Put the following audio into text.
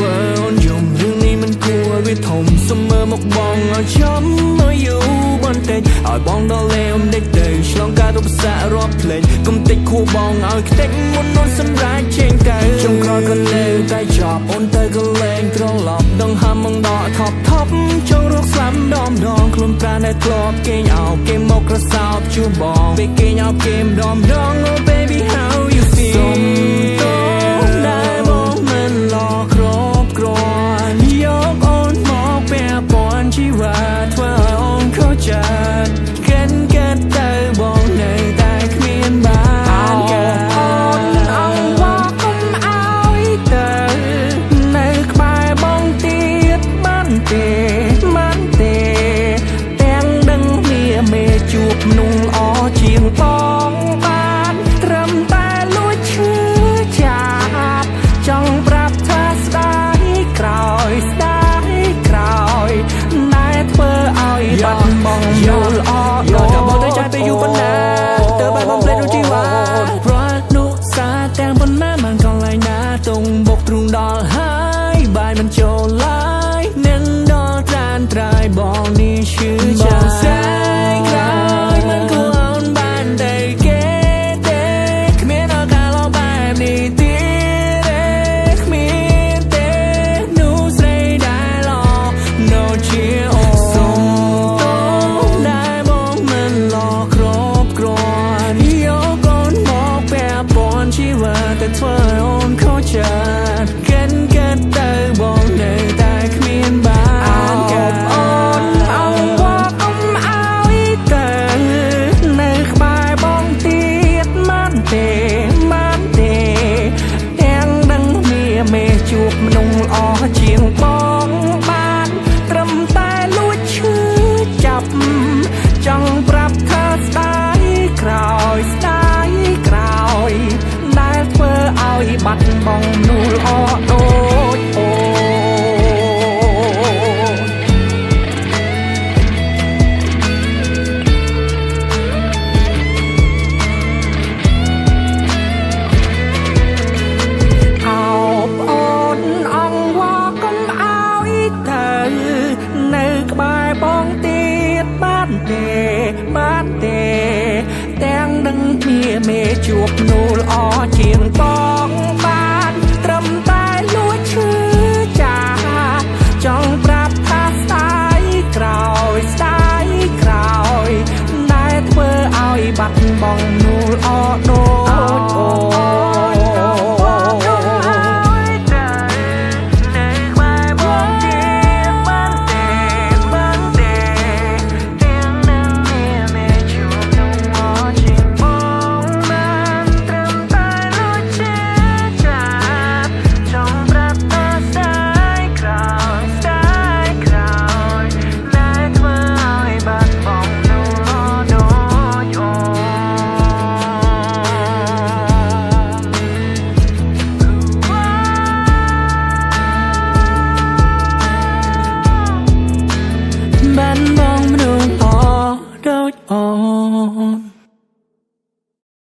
ធ្វើអូនយំរឿងនេះមិនគួរវាធំសំមើមកបងឲ្យចំឲ្យយូរបន្តិចឲ្យបងដល់លេអំដេចទៅឆ្លងកាលទុកសារាប់ភ្លេចកុំតិចខួបងឲ្យខ្ទេចមុនអូនសម្រាប់ចេញទៅចុងក្រោយក៏នៅតែចប់អូនទៅក៏លែងត្រឡប់ដងហាមងដកថប់ចង់រកស្លាប់ដងខ្លួនប្រាណដែលធ្លាប់គេងអោបគេមកក្រសោបជួបបងពេលគេងអោបគេម្ដងOh baby how you feel សុំតោដែលបងមិនឡក្រគ្រាន់យកអូនមកពាក់ព័ន្ធជីវិតធ្វើឲ្យអូនខុសចិត្តកិនទៅបងនៅតែគ្មានបានកើតអូនអង្វរកុំឲ្យទៅនៅក្បែរបងទៀតបានទេទាំងដឹងមានមេជួបนุ่งអជាងបងបានត្រឹមតែលួចឈឺចាប់ចង់ប្រាប់ថាស្ដាយក្រោយតែធ្វើឲ្យបាត់បង់យល់អត់ក៏បងទៅចាយពេលយូរប៉ុណ្ណាទៅបែបបងផ្លេចរូបជីវ៉ាព្រោះនោះសាទាំងប៉ុណ្ណាមិនកន្លែងណាទងបុកទ្រូងដល់ហើយបាយមិនចូលឡើយនឹងដល់ត្រានត្រាយបងនេះឈឺចាស់ស្រីក្រោយមិនគួរអូនបានតែគេទេគ្មានឱកាសឡងបែបនេះទៀតទេគ្មានទេនោះស្រីដែលឡង No cheer សុំតោដែលបងមិនឡក្រគ្រាន់យកអូនមកពាក់ព័ន្ធជីវិតតែធ្វើឲ្យអូនខុសចិត្តកិនទៅបងនៅតែគ្មានបានកើតអូនអង្វរកុំឲ្យទៅនៅក្បែរបងទៀតបានទេទាំងដឹងមានមេជួបមនុស្សល្អជាងបងបានត្រឹមតែលួចឈឺចាប់ចង់ប្រាប់ថាស្ដាយក្រោយដែលធ្វើឲ្យបាត់បង់មនុស្សល្អដូចអូបានទេទាំងដឹងគ្នាមេជួប